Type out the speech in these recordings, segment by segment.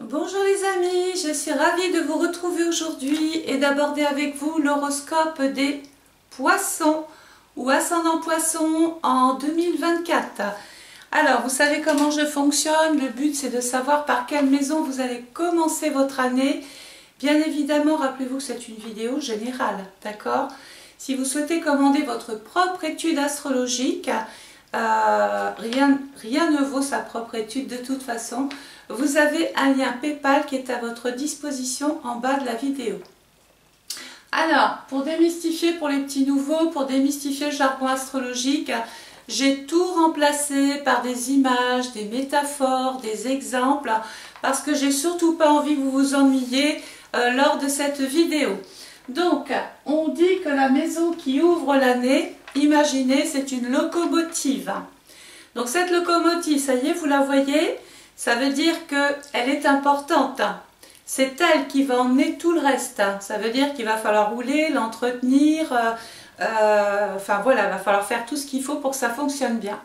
Bonjour les amis, je suis ravie de vous retrouver aujourd'hui et d'aborder avec vous l'horoscope des poissons ou ascendant poisson en 2024. Alors, vous savez comment je fonctionne, le but c'est de savoir par quelle maison vous allez commencer votre année. Bien évidemment, rappelez-vous que c'est une vidéo générale, d'accord? Si vous souhaitez commander votre propre étude astrologique, rien ne vaut sa propre étude de toute façon. Vous avez un lien PayPal qui est à votre disposition en bas de la vidéo. Alors, pour démystifier pour les petits nouveaux, pour démystifier le jargon astrologique, j'ai tout remplacé par des images, des métaphores, des exemples, parce que j'ai surtout pas envie que vous vous ennuyiez lors de cette vidéo. Donc, on dit que la maison qui ouvre l'année, imaginez, c'est une locomotive. Donc cette locomotive, ça y est, vous la voyez, ça veut dire qu'elle est importante. C'est elle qui va emmener tout le reste. Ça veut dire qu'il va falloir rouler, l'entretenir, enfin voilà, il va falloir faire tout ce qu'il faut pour que ça fonctionne bien.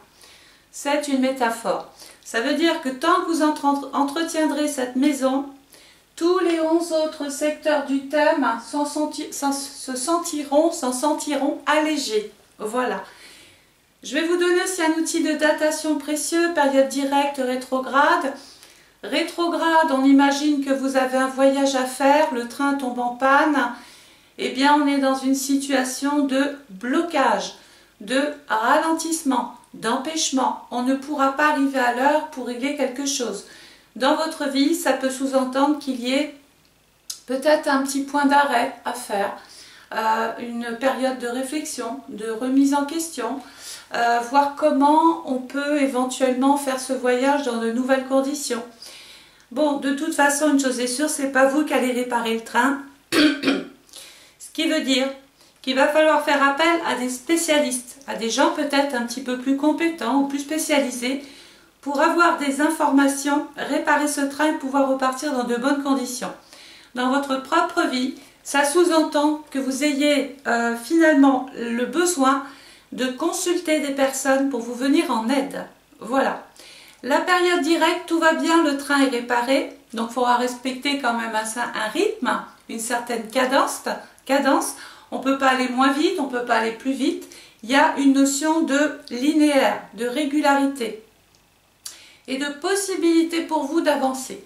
C'est une métaphore. Ça veut dire que tant que vous entretiendrez cette maison, tous les 11 autres secteurs du thème s'en sentiront allégés. Voilà. Je vais vous donner aussi un outil de datation précieux, période directe, rétrograde. Rétrograde, on imagine que vous avez un voyage à faire, le train tombe en panne. Eh bien, on est dans une situation de blocage, de ralentissement, d'empêchement. On ne pourra pas arriver à l'heure pour régler quelque chose. Dans votre vie, ça peut sous-entendre qu'il y ait peut-être un petit point d'arrêt à faire, une période de réflexion, de remise en question, voir comment on peut éventuellement faire ce voyage dans de nouvelles conditions. Bon, de toute façon, une chose est sûre, c'est pas vous qui allez réparer le train. Ce qui veut dire qu'il va falloir faire appel à des spécialistes, à des gens peut-être un petit peu plus compétents ou plus spécialisés pour avoir des informations, réparer ce train et pouvoir repartir dans de bonnes conditions. Dans votre propre vie, ça sous-entend que vous ayez finalement le besoin de consulter des personnes pour vous venir en aide. Voilà. La période directe, tout va bien, le train est réparé, donc il faudra respecter quand même un rythme, une certaine cadence. On ne peut pas aller moins vite, on ne peut pas aller plus vite. Il y a une notion de linéaire, de régularité et de possibilité pour vous d'avancer.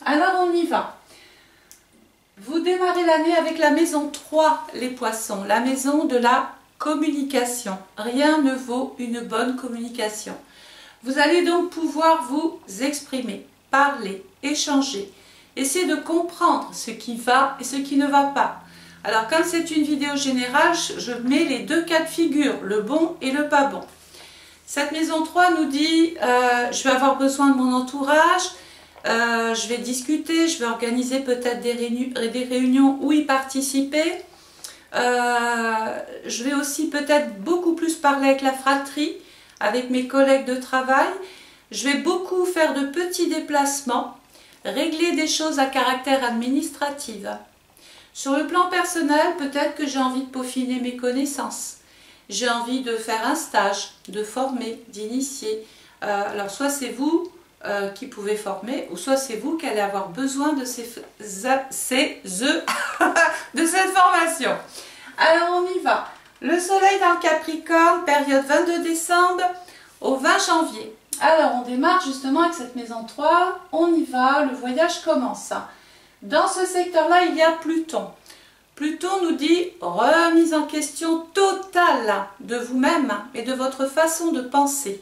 Alors on y va. Vous démarrez l'année avec la maison 3, les poissons, la maison de la communication. Rien ne vaut une bonne communication. Vous allez donc pouvoir vous exprimer, parler, échanger, essayer de comprendre ce qui va et ce qui ne va pas. Alors comme c'est une vidéo générale, je mets les deux cas de figure, le bon et le pas bon. Cette maison 3 nous dit je vais avoir besoin de mon entourage, je vais discuter, je vais organiser peut-être des réunions où y participer. Je vais aussi peut-être beaucoup plus parler avec la fratrie, avec mes collègues de travail. Je vais beaucoup faire de petits déplacements, régler des choses à caractère administratif. Sur le plan personnel, peut-être que j'ai envie de peaufiner mes connaissances. J'ai envie de faire un stage, de former, d'initier. Alors soit c'est vous qui pouvez former, ou soit c'est vous qui allez avoir besoin de de cette formation. Alors on y va. Le soleil dans le Capricorne, période 22 décembre au 20 janvier. Alors on démarre justement avec cette maison 3, on y va, le voyage commence. Dans ce secteur-là, il y a Pluton. Pluton nous dit remise en question totale de vous-même et de votre façon de penser.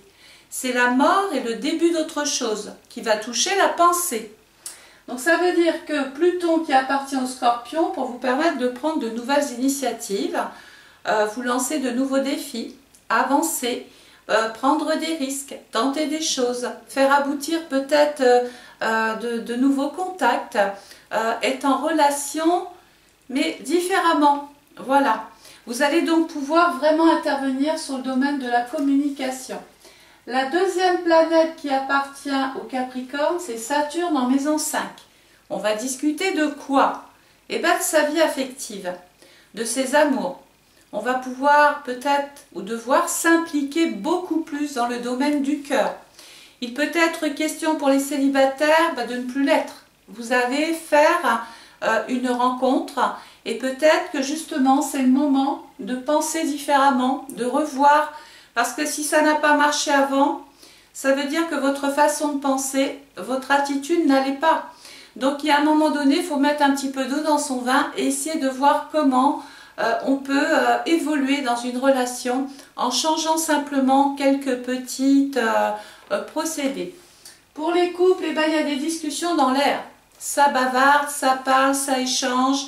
C'est la mort et le début d'autre chose qui va toucher la pensée. Donc ça veut dire que Pluton qui appartient au Scorpion pour vous permettre de prendre de nouvelles initiatives, vous lancer de nouveaux défis, avancer, prendre des risques, tenter des choses, faire aboutir peut-être de nouveaux contacts, être en relation mais différemment. Voilà. Vous allez donc pouvoir vraiment intervenir sur le domaine de la communication. La deuxième planète qui appartient au Capricorne, c'est Saturne en maison 5. On va discuter de quoi? Eh bien, de sa vie affective, de ses amours. On va pouvoir peut-être ou devoir s'impliquer beaucoup plus dans le domaine du cœur. Il peut être question pour les célibataires de ne plus l'être, vous allez faire une rencontre et peut-être que justement c'est le moment de penser différemment, de revoir, parce que si ça n'a pas marché avant, ça veut dire que votre façon de penser, votre attitude n'allait pas. Donc il y a un moment donné, il faut mettre un petit peu d'eau dans son vin et essayer de voir comment on peut évoluer dans une relation en changeant simplement quelques petites procédés. Pour les couples, eh ben, il y a des discussions dans l'air. Ça bavarde, ça parle, ça échange.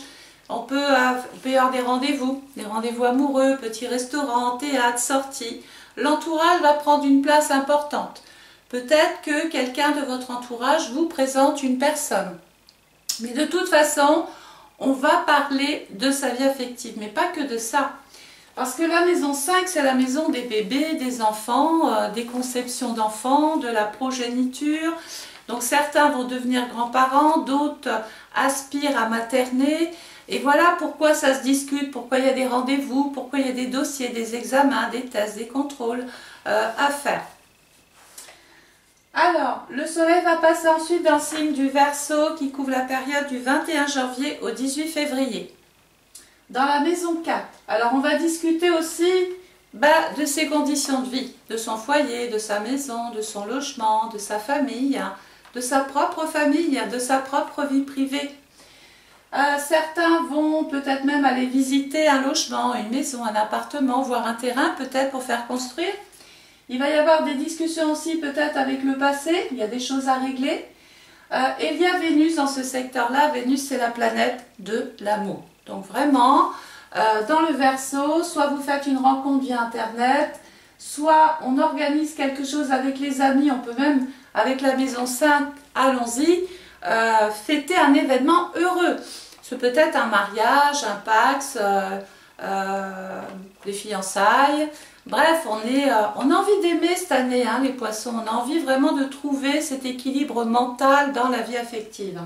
Il peut y avoir des rendez-vous amoureux, petits restaurants, théâtre, sorties. L'entourage va prendre une place importante. Peut-être que quelqu'un de votre entourage vous présente une personne. Mais de toute façon, on va parler de sa vie affective, mais pas que de ça. Parce que la maison 5, c'est la maison des bébés, des enfants, des conceptions d'enfants, de la progéniture. Donc certains vont devenir grands-parents, d'autres aspirent à materner. Et voilà pourquoi ça se discute, pourquoi il y a des rendez-vous, pourquoi il y a des dossiers, des examens, des tests, des contrôles à faire. Alors, le soleil va passer ensuite dans le signe du Verseau qui couvre la période du 21 janvier au 18 février. Dans la maison 4. Alors, on va discuter aussi de ses conditions de vie, de son foyer, de sa maison, de son logement, de sa famille, de sa propre famille, de sa propre vie privée. Certains vont peut-être même aller visiter un logement, une maison, un appartement, voire un terrain peut-être pour faire construire. Il va y avoir des discussions aussi peut-être avec le passé, il y a des choses à régler. Et il y a Vénus dans ce secteur-là. Vénus, c'est la planète de l'amour. Donc vraiment, dans le Verseau, soit vous faites une rencontre via Internet, soit on organise quelque chose avec les amis, on peut même, avec la maison 5, allons-y, fêter un événement heureux. C'est peut-être un mariage, un Pacs, des fiançailles. Bref, on a envie d'aimer cette année, hein, les poissons. On a envie vraiment de trouver cet équilibre mental dans la vie affective.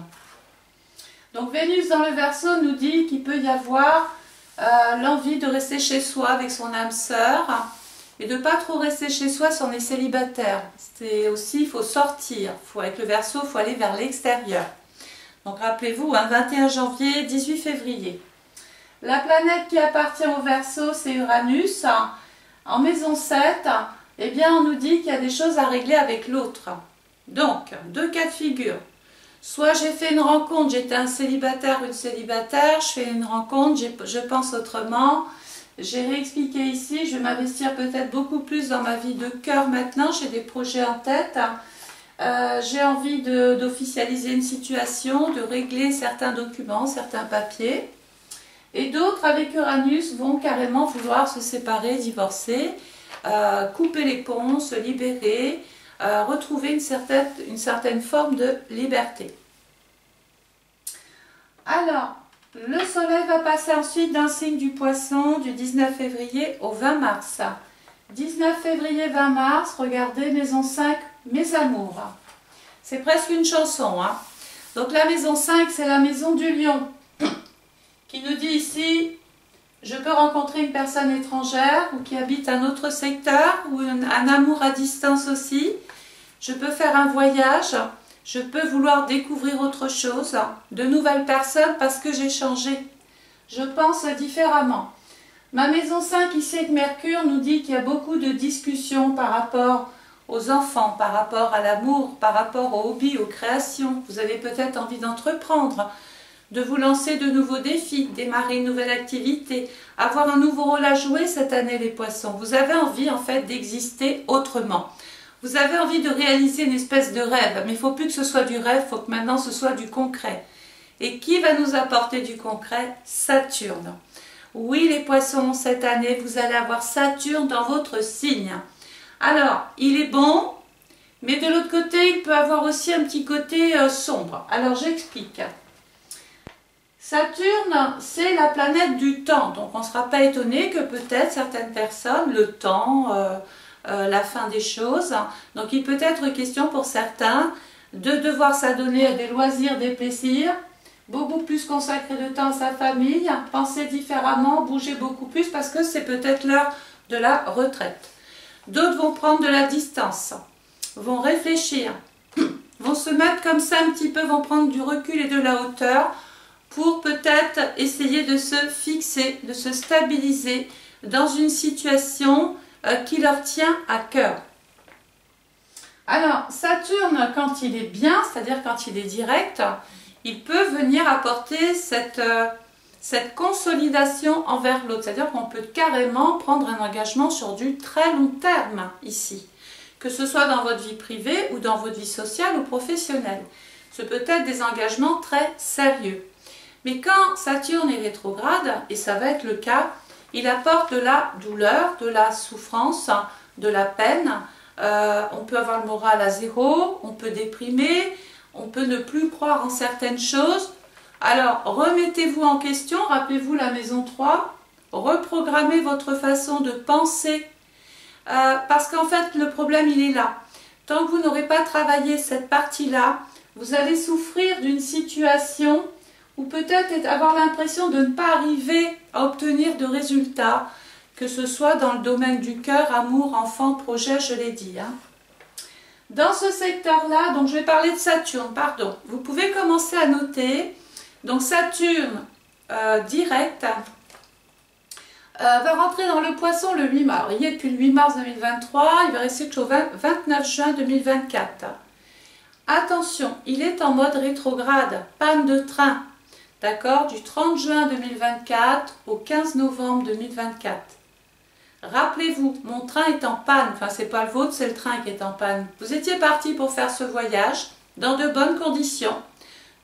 Donc Vénus dans le Verseau nous dit qu'il peut y avoir l'envie de rester chez soi avec son âme sœur et de ne pas trop rester chez soi si on est célibataire. C'est aussi, il faut sortir. Avec le Verseau, il faut aller vers l'extérieur. Donc rappelez-vous, 21 janvier, 18 février. La planète qui appartient au Verseau, c'est Uranus. En maison 7, eh bien, on nous dit qu'il y a des choses à régler avec l'autre. Donc, deux cas de figure. Soit j'ai fait une rencontre, j'étais un célibataire ou une célibataire, je fais une rencontre, je pense autrement. J'ai réexpliqué ici, je vais m'investir peut-être beaucoup plus dans ma vie de cœur maintenant, j'ai des projets en tête. J'ai envie d'officialiser une situation, de régler certains documents, certains papiers. Et d'autres, avec Uranus, vont carrément vouloir se séparer, divorcer, couper les ponts, se libérer, retrouver une certaine forme de liberté. Alors, le soleil va passer ensuite d'un signe du Poisson du 19 février au 20 mars. 19 février, 20 mars, regardez, maison 5, mes amours. C'est presque une chanson, hein. Donc la maison 5, c'est la maison du lion, qui nous dit ici, je peux rencontrer une personne étrangère ou qui habite un autre secteur ou un amour à distance aussi. Je peux faire un voyage, je peux vouloir découvrir autre chose, de nouvelles personnes parce que j'ai changé. Je pense différemment. Ma maison 5 ici avec Mercure nous dit qu'il y a beaucoup de discussions par rapport aux enfants, par rapport à l'amour, par rapport aux hobbies, aux créations. Vous avez peut-être envie d'entreprendre, de vous lancer de nouveaux défis, démarrer une nouvelle activité, avoir un nouveau rôle à jouer cette année les poissons. Vous avez envie en fait d'exister autrement. Vous avez envie de réaliser une espèce de rêve, mais il ne faut plus que ce soit du rêve, il faut que maintenant ce soit du concret. Et qui va nous apporter du concret? Saturne. Oui les poissons, cette année vous allez avoir Saturne dans votre signe. Alors, il est bon, mais de l'autre côté, il peut avoir aussi un petit côté sombre. Alors j'explique. Saturne, c'est la planète du temps, donc on ne sera pas étonné que peut-être certaines personnes, le temps, la fin des choses, donc il peut être question pour certains de devoir s'adonner à des loisirs, des plaisirs, beaucoup plus consacrer de temps à sa famille, penser différemment, bouger beaucoup plus parce que c'est peut-être l'heure de la retraite. D'autres vont prendre de la distance, vont réfléchir, vont se mettre comme ça un petit peu, vont prendre du recul et de la hauteur pour peut-être essayer de se fixer, de se stabiliser dans une situation qui leur tient à cœur. Alors, Saturne, quand il est bien, c'est-à-dire quand il est direct, il peut venir apporter cette consolidation envers l'autre. C'est-à-dire qu'on peut carrément prendre un engagement sur du très long terme ici. Que ce soit dans votre vie privée ou dans votre vie sociale ou professionnelle. Ce peut être des engagements très sérieux. Mais quand Saturne est rétrograde, et ça va être le cas, il apporte de la douleur, de la souffrance, de la peine. On peut avoir le moral à zéro, on peut déprimer, on peut ne plus croire en certaines choses. Alors, remettez-vous en question, rappelez-vous la maison 3, reprogrammez votre façon de penser, parce qu'en fait, le problème, il est là. Tant que vous n'aurez pas travaillé cette partie-là, vous allez souffrir d'une situation ou peut-être avoir l'impression de ne pas arriver à obtenir de résultats, que ce soit dans le domaine du cœur, amour, enfant, projet, je l'ai dit. Hein. Dans ce secteur-là, donc je vais parler de Saturne, pardon. Vous pouvez commencer à noter. Donc Saturne direct va rentrer dans le poisson le 8 mars. Il y est depuis le 8 mars 2023, il va rester jusqu'au 29 juin 2024. Attention, il est en mode rétrograde, panne de train. D'accord, du 30 juin 2024 au 15 novembre 2024. Rappelez-vous, mon train est en panne. Enfin, c'est pas le vôtre, c'est le train qui est en panne. Vous étiez parti pour faire ce voyage dans de bonnes conditions.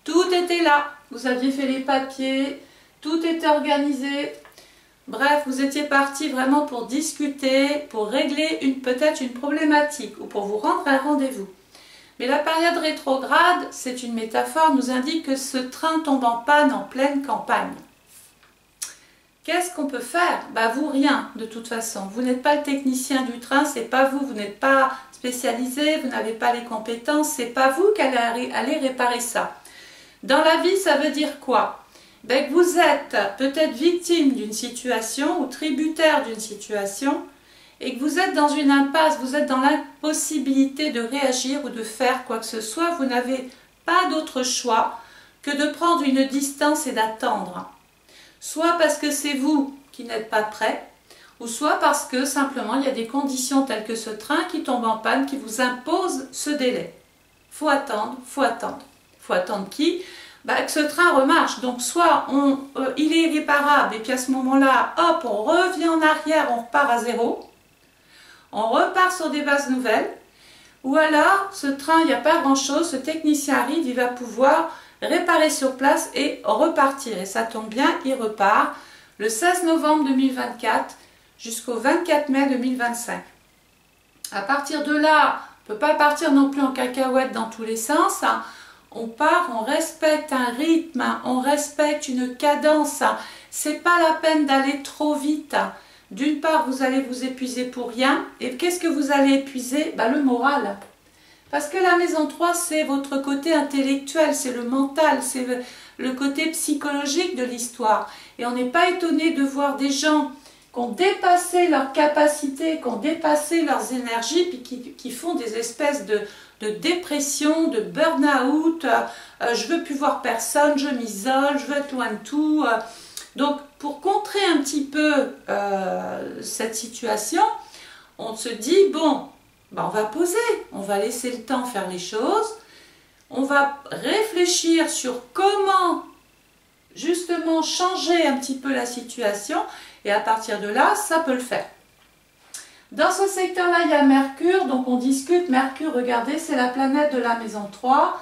Tout était là. Vous aviez fait les papiers, tout était organisé. Bref, vous étiez parti vraiment pour discuter, pour régler peut-être une problématique ou pour vous rendre un rendez-vous. Mais la période rétrograde, c'est une métaphore, nous indique que ce train tombe en panne en pleine campagne. Qu'est-ce qu'on peut faire? Bah vous, rien, de toute façon. Vous n'êtes pas le technicien du train, c'est pas vous. Vous n'êtes pas spécialisé, vous n'avez pas les compétences, c'est pas vous qui allez réparer ça. Dans la vie, ça veut dire quoi? Ben, que vous êtes peut-être victime d'une situation ou tributaire d'une situation et que vous êtes dans une impasse, vous êtes dans l'impossibilité de réagir ou de faire quoi que ce soit. Vous n'avez pas d'autre choix que de prendre une distance et d'attendre. Soit parce que c'est vous qui n'êtes pas prêt, ou soit parce que simplement il y a des conditions telles que ce train qui tombe en panne qui vous impose ce délai. Faut attendre, faut attendre. Faut attendre qui? Bah, que ce train remarche. Donc soit il est irréparable et puis à ce moment-là, hop, on revient en arrière, on repart à zéro. On repart sur des bases nouvelles. Ou alors, ce train, il n'y a pas grand-chose, ce technicien arrive, il va pouvoir réparer sur place et repartir. Et ça tombe bien, il repart le 16 novembre 2024 jusqu'au 24 mai 2025. À partir de là, on ne peut pas partir non plus en cacahuète dans tous les sens. On part, on respecte un rythme, on respecte une cadence. C'est pas la peine d'aller trop vite. D'une part, vous allez vous épuiser pour rien. Et qu'est-ce que vous allez épuiser? Bah, le moral. Parce que la maison 3, c'est votre côté intellectuel, c'est le mental, c'est le côté psychologique de l'histoire. Et on n'est pas étonné de voir des gens qui ont dépassé leurs capacités, qui ont dépassé leurs énergies, puis qui font des espèces de dépression, de burn-out, je veux plus voir personne, je m'isole, je veux être loin de tout. Donc, pour contrer un petit peu cette situation, on se dit, bon, ben on va poser, on va laisser le temps faire les choses, on va réfléchir sur comment justement changer un petit peu la situation, et à partir de là, ça peut le faire. Dans ce secteur-là, il y a Mercure, donc on discute. Mercure, regardez, c'est la planète de la maison 3.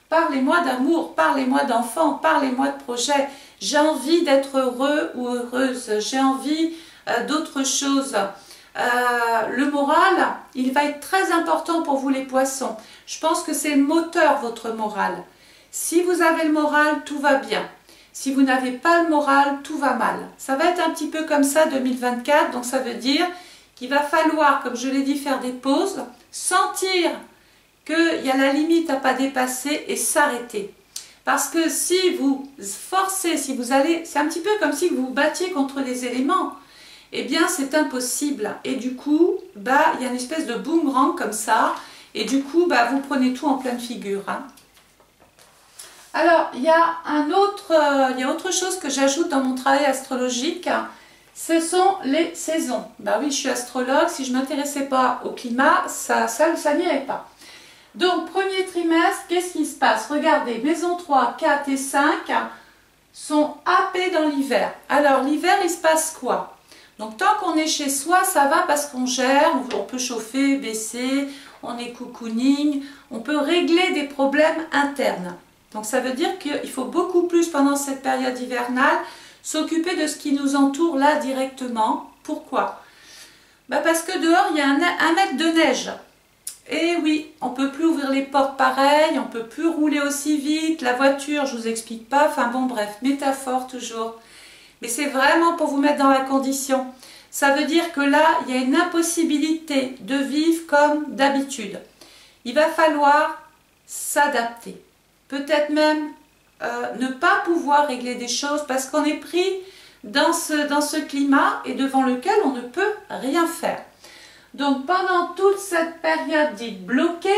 Parlez-moi d'amour, parlez-moi d'enfants, parlez-moi de projets. J'ai envie d'être heureux ou heureuse, j'ai envie d'autre chose. Le moral, il va être très important pour vous les poissons. Je pense que c'est le moteur, votre moral. Si vous avez le moral, tout va bien. Si vous n'avez pas le moral, tout va mal. Ça va être un petit peu comme ça 2024, donc ça veut dire qu'il va falloir, comme je l'ai dit, faire des pauses, sentir qu'il y a la limite à ne pas dépasser et s'arrêter. Parce que si vous forcez, si vous allez, c'est un petit peu comme si vous vous battiez contre les éléments. Eh bien, c'est impossible. Et du coup, bah, il y a une espèce de boomerang comme ça. et du coup, bah, vous prenez tout en pleine figure. Hein. Alors, il y a autre chose que j'ajoute dans mon travail astrologique, ce sont les saisons. Bah oui, je suis astrologue, si je ne m'intéressais pas au climat, ça n'irait pas. Donc, premier trimestre, qu'est-ce qui se passe? Regardez, maison 3, 4 et 5 sont happés dans l'hiver. Alors, l'hiver, il se passe quoi? Donc, tant qu'on est chez soi, ça va parce qu'on gère, on peut chauffer, baisser, on est cocooning, on peut régler des problèmes internes. Donc, ça veut dire qu'il faut beaucoup plus, pendant cette période hivernale, s'occuper de ce qui nous entoure là directement. Pourquoi? Bah parce que dehors, il y a 1 mètre de neige. Et oui, on ne peut plus ouvrir les portes pareil, on ne peut plus rouler aussi vite, la voiture, je ne vous explique pas, enfin bon bref, métaphore toujours. Mais c'est vraiment pour vous mettre dans la condition. Ça veut dire que là, il y a une impossibilité de vivre comme d'habitude. Il va falloir s'adapter. Peut-être même ne pas pouvoir régler des choses parce qu'on est pris dans ce climat et devant lequel on ne peut rien faire. Donc pendant toute cette période dite bloquée,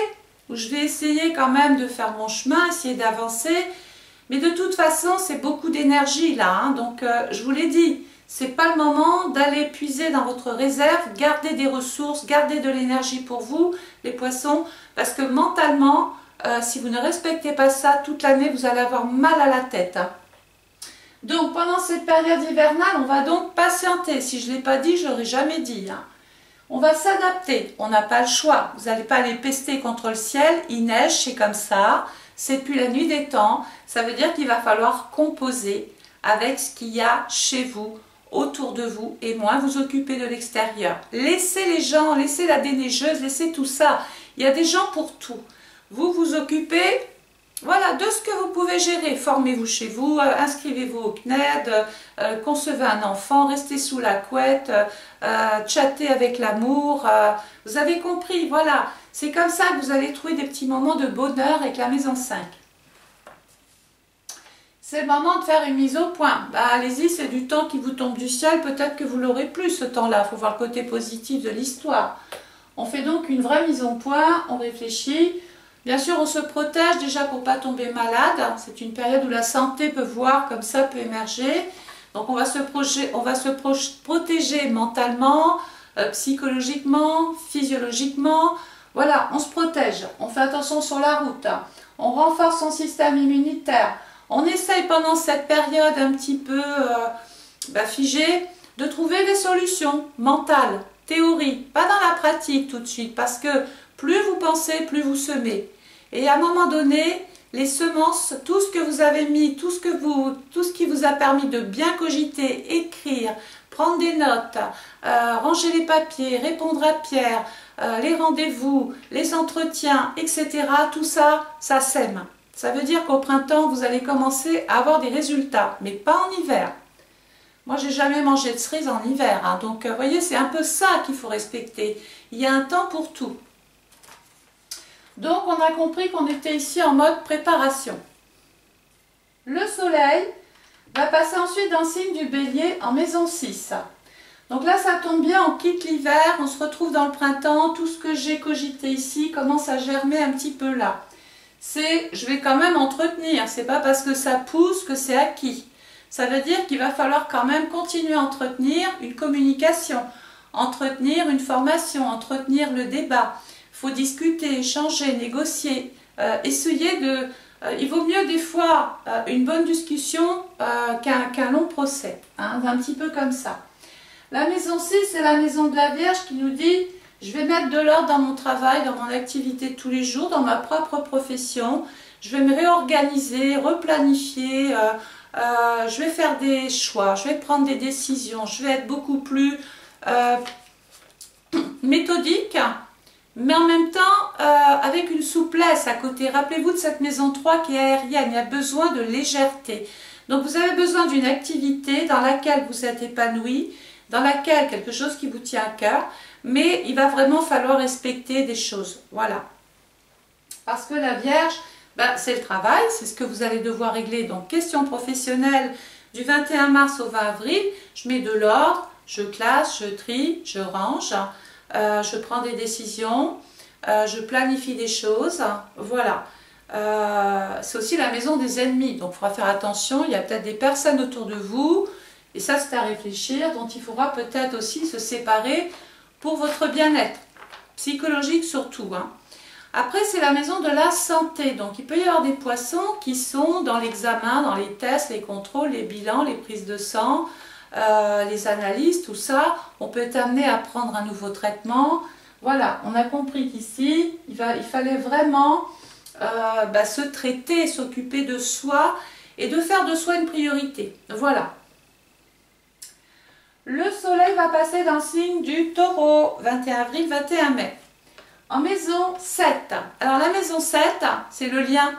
où je vais essayer quand même de faire mon chemin, essayer d'avancer, mais de toute façon c'est beaucoup d'énergie là, hein, donc je vous l'ai dit, c'est pas le moment d'aller puiser dans votre réserve, garder des ressources, garder de l'énergie pour vous, les poissons, parce que mentalement, si vous ne respectez pas ça, toute l'année vous allez avoir mal à la tête. Hein. Donc pendant cette période hivernale, on va donc patienter, si je ne l'ai pas dit, je ne l'aurais jamais dit. Hein. On va s'adapter, on n'a pas le choix. Vous n'allez pas aller pester contre le ciel, il neige, c'est comme ça. C'est depuis la nuit des temps. Ça veut dire qu'il va falloir composer avec ce qu'il y a chez vous, autour de vous, et moins vous occuper de l'extérieur. Laissez les gens, laissez la déneigeuse, laissez tout ça. Il y a des gens pour tout. Vous vous occupez, voilà, de ce que vous pouvez gérer. Formez-vous chez vous, inscrivez-vous au CNED, concevez un enfant, restez sous la couette, chattez avec l'amour. Vous avez compris, voilà. C'est comme ça que vous allez trouver des petits moments de bonheur avec la maison 5. C'est le moment de faire une mise au point. Bah, allez-y, c'est du temps qui vous tombe du ciel. Peut-être que vous l'aurez plus ce temps-là. Il faut voir le côté positif de l'histoire. On fait donc une vraie mise au point, on réfléchit. Bien sûr, on se protège déjà pour ne pas tomber malade. C'est une période où la santé peut voir, comme ça peut émerger. Donc on va se protéger mentalement, psychologiquement, physiologiquement. Voilà, on se protège. On fait attention sur la route. On renforce son système immunitaire. On essaye pendant cette période un petit peu figée de trouver des solutions mentales, théorie, pas dans la pratique tout de suite, parce que plus vous pensez, plus vous semez. Et à un moment donné, les semences, tout ce que vous avez mis, tout ce qui vous a permis de bien cogiter, écrire, prendre des notes, ranger les papiers, répondre à Pierre, les rendez-vous, les entretiens, etc. Tout ça, ça sème. Ça veut dire qu'au printemps, vous allez commencer à avoir des résultats, mais pas en hiver. Moi, j'ai jamais mangé de cerises en hiver, hein, donc vous voyez, c'est un peu ça qu'il faut respecter. Il y a un temps pour tout. Donc, on a compris qu'on était ici en mode préparation. Le soleil va passer ensuite dans le signe du bélier en maison 6. Donc là, ça tombe bien, on quitte l'hiver, on se retrouve dans le printemps. Tout ce que j'ai cogité ici commence à germer un petit peu là. Je vais quand même entretenir, c'est pas parce que ça pousse que c'est acquis. Ça veut dire qu'il va falloir quand même continuer à entretenir une communication, entretenir une formation, entretenir le débat. Il faut discuter, échanger, négocier, essayer de... il vaut mieux des fois une bonne discussion qu'un long procès, hein, un petit peu comme ça. La maison 6, c'est la maison de la Vierge qui nous dit « Je vais mettre de l'ordre dans mon travail, dans mon activité de tous les jours, dans ma propre profession. Je vais me réorganiser, replanifier, je vais faire des choix, je vais prendre des décisions, je vais être beaucoup plus méthodique. » Mais en même temps, avec une souplesse à côté. Rappelez-vous de cette maison 3 qui est aérienne, il y a besoin de légèreté. Donc vous avez besoin d'une activité dans laquelle vous êtes épanoui, dans laquelle quelque chose qui vous tient à cœur, mais il va vraiment falloir respecter des choses. Voilà. Parce que la Vierge, c'est le travail, c'est ce que vous allez devoir régler. Donc question professionnelle du 21 mars au 20 avril, je mets de l'ordre, je classe, je trie, je range. Je prends des décisions, je planifie des choses, voilà. C'est aussi la maison des ennemis, donc il faudra faire attention, il y a peut-être des personnes autour de vous, et ça c'est à réfléchir, dont il faudra peut-être aussi se séparer pour votre bien-être, psychologique surtout, hein. Après, c'est la maison de la santé. Donc, il peut y avoir des poissons qui sont dans l'examen, dans les tests, les contrôles, les bilans, les prises de sang, les analyses, tout ça. On peut être amené à prendre un nouveau traitement. Voilà, on a compris qu'ici, il fallait vraiment se traiter, s'occuper de soi et de faire de soi une priorité. Voilà. Le soleil va passer dans le signe du Taureau, 21 avril, 21 mai. En maison 7. Alors la maison 7, c'est le lien.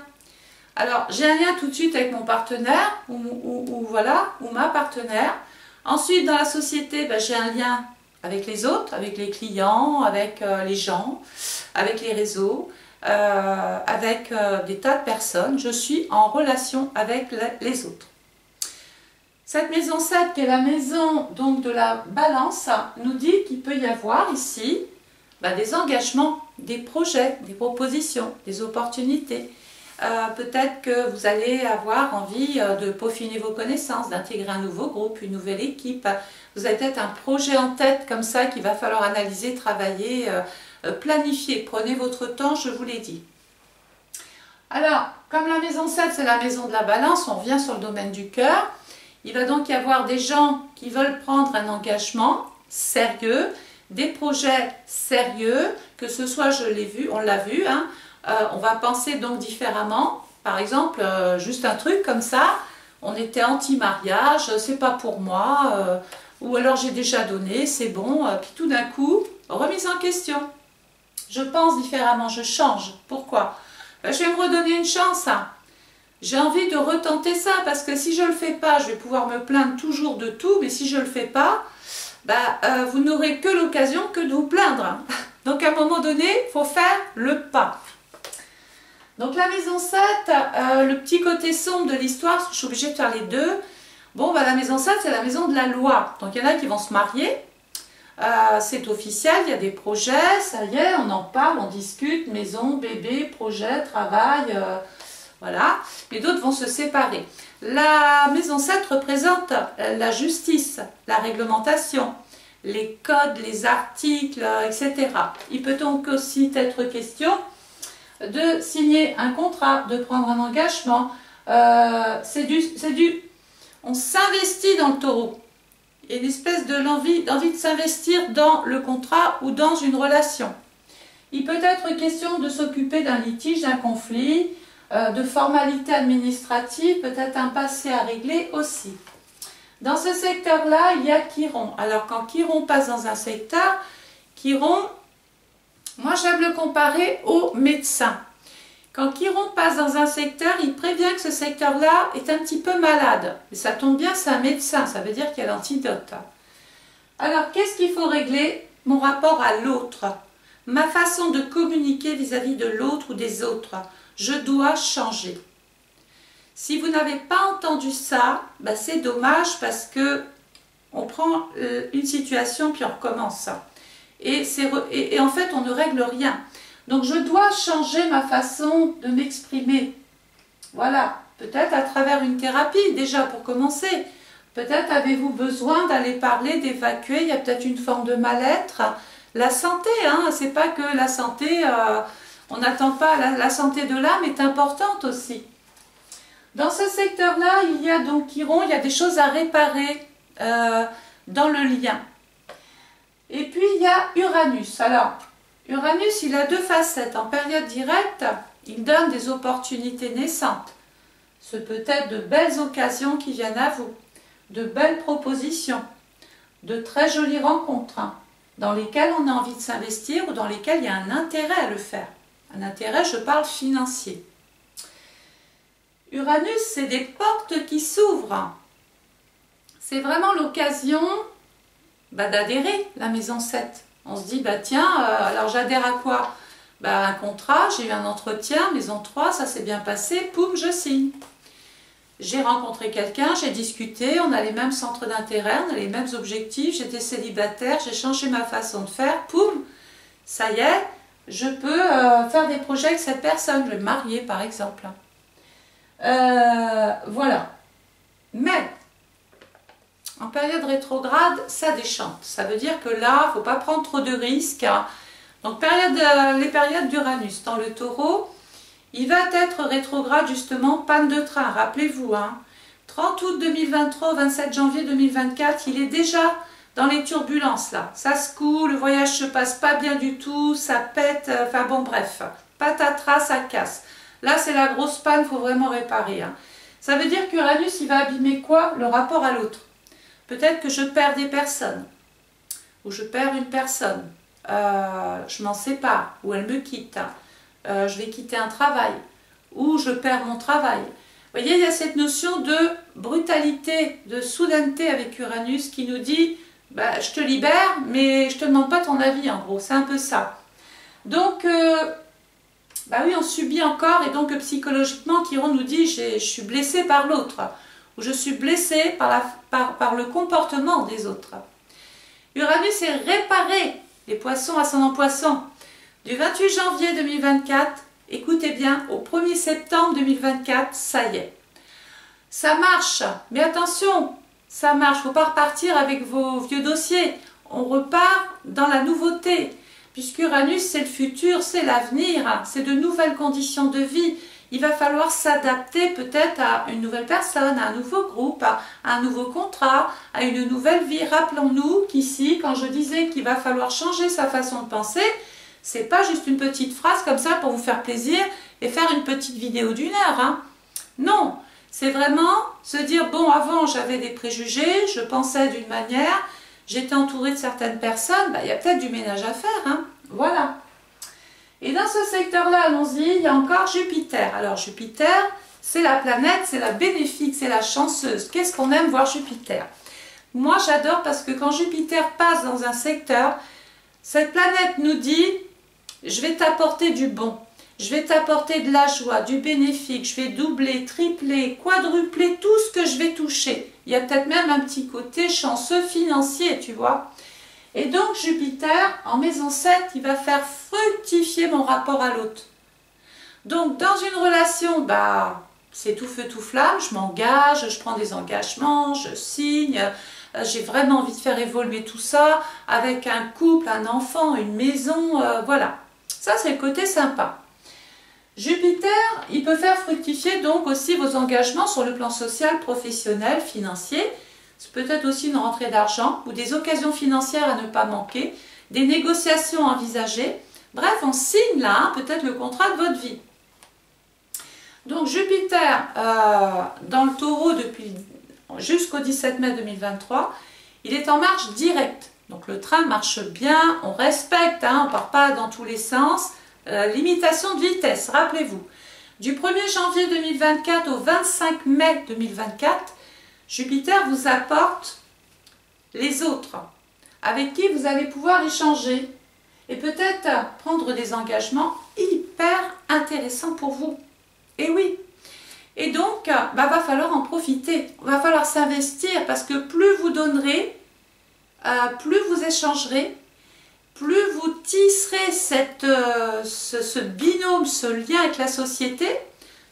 Alors j'ai un lien tout de suite avec mon partenaire, ou ma partenaire. Ensuite dans la société, j'ai un lien avec les autres, avec les clients, avec les gens, avec les réseaux, avec des tas de personnes. Je suis en relation avec les autres. Cette maison 7, qui est la maison donc de la balance, nous dit qu'il peut y avoir ici des engagements, des projets, des propositions, des opportunités. Peut-être que vous allez avoir envie de peaufiner vos connaissances, d'intégrer un nouveau groupe, une nouvelle équipe. Vous avez peut-être un projet en tête comme ça qu'il va falloir analyser, travailler, planifier. Prenez votre temps, je vous l'ai dit. Alors, comme la maison 7, c'est la maison de la balance, on revient sur le domaine du cœur. Il va donc y avoir des gens qui veulent prendre un engagement sérieux, des projets sérieux, que ce soit, je l'ai vu, on l'a vu, hein, on va penser donc différemment. Par exemple, juste un truc comme ça, on était anti-mariage, c'est pas pour moi, ou alors j'ai déjà donné, c'est bon, puis tout d'un coup, remise en question. Je pense différemment, je change. Pourquoi? Je vais me redonner une chance, hein. J'ai envie de retenter ça, parce que si je ne le fais pas, je vais pouvoir me plaindre toujours de tout, mais si je ne le fais pas, vous n'aurez que l'occasion que de vous plaindre. Donc à un moment donné, il faut faire le pas. Donc la maison 7, le petit côté sombre de l'histoire, je suis obligée de faire les deux. Bon, la maison 7, c'est la maison de la loi. Donc il y en a qui vont se marier. C'est officiel, il y a des projets, ça y est, on en parle, on discute, maison, bébé, projet, travail, voilà. Mais d'autres vont se séparer. La maison 7 représente la justice, la réglementation, les codes, les articles, etc. Il peut donc aussi être question de signer un contrat, de prendre un engagement. On s'investit dans le taureau. Il y a une espèce d'envie de s'investir dans le contrat ou dans une relation. Il peut être question de s'occuper d'un litige, d'un conflit, de formalités administratives, peut-être un passé à régler aussi. Dans ce secteur-là, il y a Chiron. Alors quand Chiron passe dans un secteur, Chiron, moi j'aime le comparer au médecin. Quand Chiron passe dans un secteur, il prévient que ce secteur-là est un petit peu malade. Mais ça tombe bien, c'est un médecin, ça veut dire qu'il y a l'antidote. Alors qu'est-ce qu'il faut régler? Mon rapport à l'autre, ma façon de communiquer vis-à-vis de l'autre ou des autres. Je dois changer. Si vous n'avez pas entendu ça, c'est dommage parce que on prend une situation puis on recommence. Et en fait, on ne règle rien. Donc, je dois changer ma façon de m'exprimer. Voilà, peut-être à travers une thérapie déjà pour commencer. Peut-être avez-vous besoin d'aller parler, d'évacuer, il y a peut-être une forme de mal-être. La santé, hein, c'est pas que la santé... on n'attend pas, la santé de l'âme est importante aussi. Dans ce secteur-là, il y a donc Chiron, il y a des choses à réparer dans le lien. Et puis il y a Uranus. Alors, Uranus, il a deux facettes. En période directe, il donne des opportunités naissantes. Ce peut être de belles occasions qui viennent à vous, de belles propositions, de très jolies rencontres, hein, dans lesquelles on a envie de s'investir ou dans lesquelles il y a un intérêt à le faire. Un intérêt, je parle financier. Uranus, c'est des portes qui s'ouvrent. C'est vraiment l'occasion d'adhérer, la maison 7. On se dit, tiens, alors j'adhère à quoi? Un contrat, j'ai eu un entretien, maison 3, ça s'est bien passé, poum, je signe. J'ai rencontré quelqu'un, j'ai discuté, on a les mêmes centres d'intérêt, on a les mêmes objectifs, j'étais célibataire, j'ai changé ma façon de faire, poum, ça y est, je peux faire des projets avec cette personne, je vais me marier par exemple. Voilà. Mais, en période rétrograde, ça déchante. Ça veut dire que là, il ne faut pas prendre trop de risques. Donc, les périodes d'Uranus dans le Taureau, il va être rétrograde justement, panne de train, rappelez-vous. 30 août 2023 au 27 janvier 2024, il est déjà dans les turbulences là. Ça secoue, le voyage se passe pas bien du tout, ça pète, enfin bon bref, patatras, ça casse. Là c'est la grosse panne, il faut vraiment réparer. Ça veut dire qu'Uranus il va abîmer quoi? Le rapport à l'autre. Peut-être que je perds des personnes, ou je perds une personne, je m'en sépare, ou elle me quitte, je vais quitter un travail, ou je perds mon travail. Vous voyez, il y a cette notion de brutalité, de soudaineté avec Uranus qui nous dit bah, je te libère, mais je ne te demande pas ton avis, en gros. C'est un peu ça. Donc, bah oui, on subit encore, et donc psychologiquement, Chiron nous dit je suis blessé par l'autre, ou je suis blessé par le comportement des autres. Uranus est réparé, les poissons ascendant poisson, du 28 janvier 2024. Écoutez bien, au 1er septembre 2024, ça y est. Ça marche, mais attention, ça marche, il ne faut pas repartir avec vos vieux dossiers. On repart dans la nouveauté, puisqu'Uranus, c'est le futur, c'est l'avenir, c'est de nouvelles conditions de vie. Il va falloir s'adapter peut-être à une nouvelle personne, à un nouveau groupe, à un nouveau contrat, à une nouvelle vie. Rappelons-nous qu'ici, quand je disais qu'il va falloir changer sa façon de penser, c'est pas juste une petite phrase comme ça pour vous faire plaisir et faire une petite vidéo d'1 heure. Non, c'est vraiment se dire, bon, avant j'avais des préjugés, je pensais d'une manière, j'étais entourée de certaines personnes, il y a peut-être du ménage à faire. Voilà. Et dans ce secteur-là, allons-y, il y a encore Jupiter. Alors Jupiter, c'est la planète, c'est la bénéfique, c'est la chanceuse. Qu'est-ce qu'on aime voir Jupiter? Moi j'adore parce que quand Jupiter passe dans un secteur, cette planète nous dit je vais t'apporter du bon, je vais t'apporter de la joie, du bénéfique, je vais doubler, tripler, quadrupler tout ce que je vais toucher. Il y a peut-être même un petit côté chanceux financier, tu vois. Et donc Jupiter, en maison 7, il va faire fructifier mon rapport à l'autre. Donc dans une relation, c'est tout feu tout flamme, je m'engage, je prends des engagements, je signe. J'ai vraiment envie de faire évoluer tout ça avec un couple, un enfant, une maison, voilà. Ça, c'est le côté sympa. Jupiter, il peut faire fructifier donc aussi vos engagements sur le plan social, professionnel, financier. C'est peut-être aussi une rentrée d'argent ou des occasions financières à ne pas manquer, des négociations envisagées. Bref, on signe là peut-être le contrat de votre vie. Donc Jupiter, dans le Taureau depuis jusqu'au 17 mai 2023, il est en marche directe. Donc le train marche bien, on respecte, on ne part pas dans tous les sens. Limitation de vitesse, rappelez-vous. Du 1er janvier 2024 au 25 mai 2024, Jupiter vous apporte les autres, avec qui vous allez pouvoir échanger et peut-être prendre des engagements hyper intéressants pour vous. Et oui. Et donc, va falloir en profiter, va falloir s'investir parce que plus vous donnerez, plus vous échangerez, plus vous tisserez ce binôme, ce lien avec la société.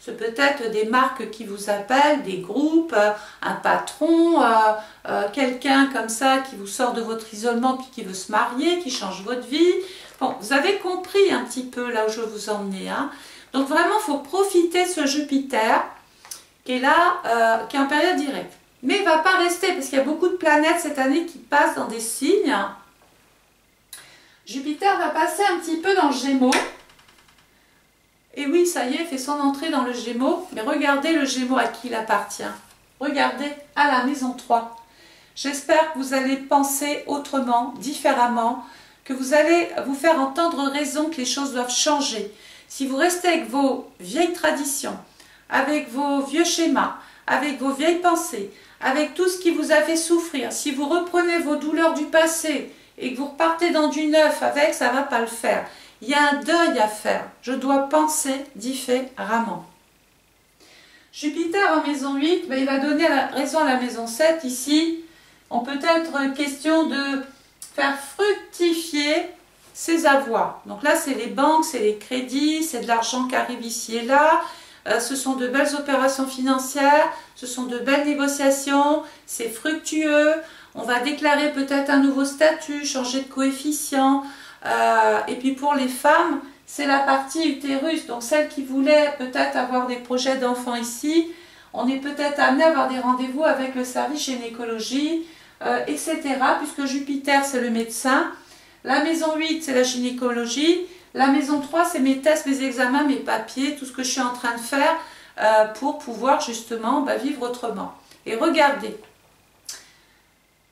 C'est peut-être des marques qui vous appellent, des groupes, un patron, quelqu'un comme ça qui vous sort de votre isolement puis qui veut se marier, qui change votre vie. Bon, vous avez compris un petit peu là où je veux vous emmener. Donc vraiment, il faut profiter de ce Jupiter qui est là, qui est en période directe. Mais il ne va pas rester parce qu'il y a beaucoup de planètes cette année qui passent dans des signes. Jupiter va passer un petit peu dans le Gémeaux. Et oui, ça y est, il fait son entrée dans le Gémeaux. Mais regardez le Gémeaux à qui il appartient. Regardez, à la maison 3. J'espère que vous allez penser autrement, différemment, que vous allez vous faire entendre raison que les choses doivent changer. Si vous restez avec vos vieilles traditions, avec vos vieux schémas, avec vos vieilles pensées, avec tout ce qui vous a fait souffrir, si vous reprenez vos douleurs du passé et que vous repartez dans du neuf avec, ça ne va pas le faire. Il y a un deuil à faire. Je dois penser différemment. Jupiter en maison 8, il va donner raison à la maison 7. Ici, on peut être question de faire fructifier ses avoirs. Donc là, c'est les banques, c'est les crédits, c'est de l'argent qui arrive ici et là. Ce sont de belles opérations financières, ce sont de belles négociations, c'est fructueux. On va déclarer peut-être un nouveau statut, changer de coefficient. Et puis pour les femmes, c'est la partie utérus. Donc celles qui voulaient peut-être avoir des projets d'enfants ici, on est peut-être amené à avoir des rendez-vous avec le service gynécologie, etc. Puisque Jupiter, c'est le médecin. La maison 8, c'est la gynécologie. La maison 3, c'est mes tests, mes examens, mes papiers, tout ce que je suis en train de faire pour pouvoir justement vivre autrement. Et regardez,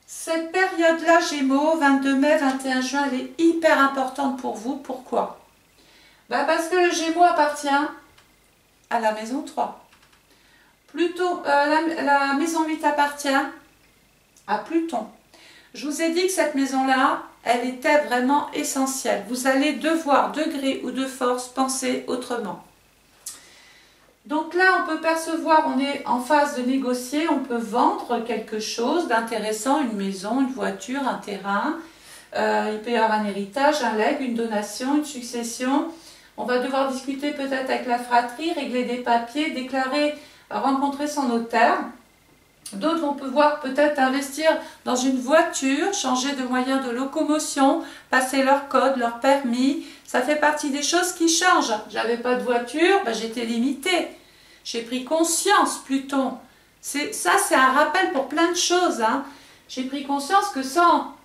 cette période-là, Gémeaux, 22 mai, 21 juin, elle est hyper importante pour vous. Pourquoi? Parce que le Gémeaux appartient à la maison 3. Plutôt, la maison 8 appartient à Pluton. Je vous ai dit que cette maison-là, elle était vraiment essentielle. Vous allez devoir, de gré ou de force, penser autrement. Donc là, on peut percevoir, on est en phase de négocier, on peut vendre quelque chose d'intéressant, une maison, une voiture, un terrain. Il peut y avoir un héritage, un legs, une donation, une succession. On va devoir discuter peut-être avec la fratrie, régler des papiers, déclarer, rencontrer son notaire. D'autres vont pouvoir peut-être investir dans une voiture, changer de moyen de locomotion, passer leur code, leur permis. Ça fait partie des choses qui changent. J'avais pas de voiture, j'étais limitée. J'ai pris conscience, Pluton. Ça, c'est un rappel pour plein de choses. Hein. J'ai pris conscience que sans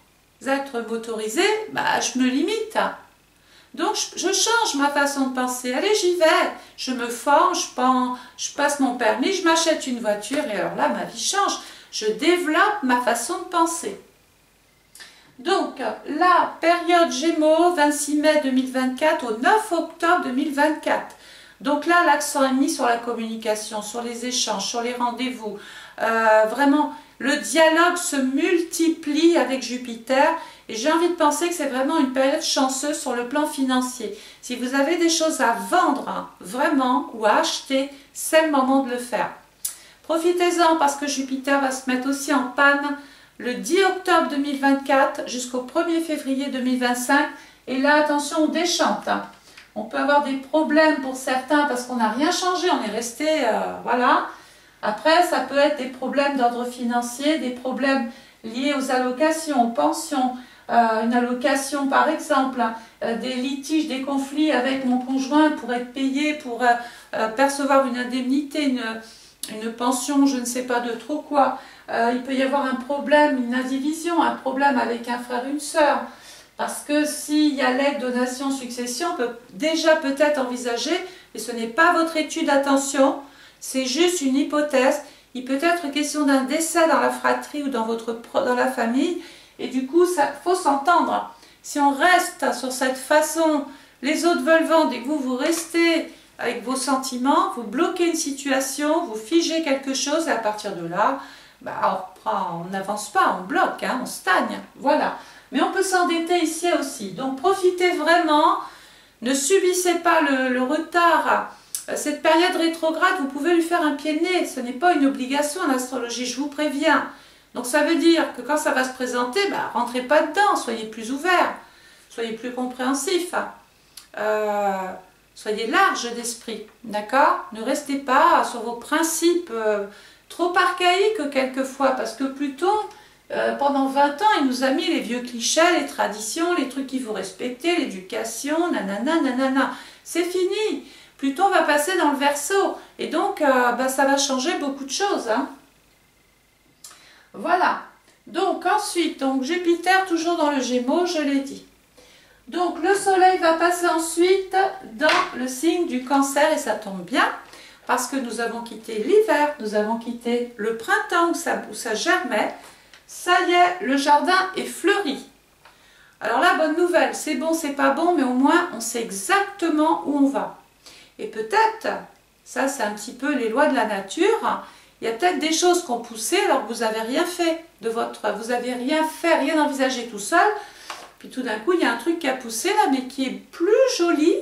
être motorisée, je me limite. Donc, je change ma façon de penser. Allez, j'y vais. Je me forme, je passe mon permis, je m'achète une voiture et alors là, ma vie change. Je développe ma façon de penser. Donc, la période Gémeaux, 26 mai 2024 au 9 octobre 2024. Donc là, l'accent est mis sur la communication, sur les échanges, sur les rendez-vous. Vraiment, le dialogue se multiplie avec Jupiter. Et j'ai envie de penser que c'est vraiment une période chanceuse sur le plan financier. Si vous avez des choses à vendre, vraiment, ou à acheter, c'est le moment de le faire. Profitez-en parce que Jupiter va se mettre aussi en panne le 10 octobre 2024 jusqu'au 1er février 2025. Et là, attention, on déchante. On peut avoir des problèmes pour certains parce qu'on n'a rien changé, on est resté, voilà. Après, ça peut être des problèmes d'ordre financier, des problèmes liés aux allocations, aux pensions, une allocation par exemple, des litiges, des conflits avec mon conjoint pour être payé, pour percevoir une indemnité, une pension, je ne sais pas de trop quoi. Il peut y avoir un problème, une indivision, un problème avec un frère, une sœur. Parce que s'il y a legs, donation, succession, on peut déjà peut-être envisager, et ce n'est pas votre étude, attention, c'est juste une hypothèse. Il peut être question d'un décès dans la fratrie ou dans la famille, et du coup, il faut s'entendre. Si on reste sur cette façon, les autres veulent vendre et que vous restez avec vos sentiments, vous bloquez une situation, vous figez quelque chose, et à partir de là, on n'avance pas, on bloque, hein, on stagne, voilà. Mais on peut s'endetter ici aussi. Donc profitez vraiment, ne subissez pas le retard. Cette période rétrograde, vous pouvez lui faire un pied de nez. Ce n'est pas une obligation en astrologie, je vous préviens. Donc ça veut dire que quand ça va se présenter, rentrez pas dedans, soyez plus ouverts, soyez plus compréhensifs. Soyez large d'esprit, d'accord? Ne restez pas sur vos principes trop archaïques quelquefois, parce que Pluton... pendant 20 ans, il nous a mis les vieux clichés, les traditions, les trucs qu'il faut respecter, l'éducation, nanana, nanana. C'est fini. Pluton va passer dans le Verseau. Et donc, ça va changer beaucoup de choses. Hein. Voilà. Donc, ensuite, Jupiter, toujours dans le Gémeaux, je l'ai dit. Donc, le Soleil va passer ensuite dans le signe du Cancer, et ça tombe bien, parce que nous avons quitté l'hiver, nous avons quitté le printemps où ça germait. Ça y est, le jardin est fleuri. Alors là, bonne nouvelle, c'est bon, c'est pas bon, mais au moins on sait exactement où on va. Et peut-être, ça c'est un petit peu les lois de la nature, il y a peut-être des choses qui ont poussé alors que vous n'avez rien fait vous n'avez rien fait, rien envisagé tout seul. Puis tout d'un coup, il y a un truc qui a poussé là, mais qui est plus joli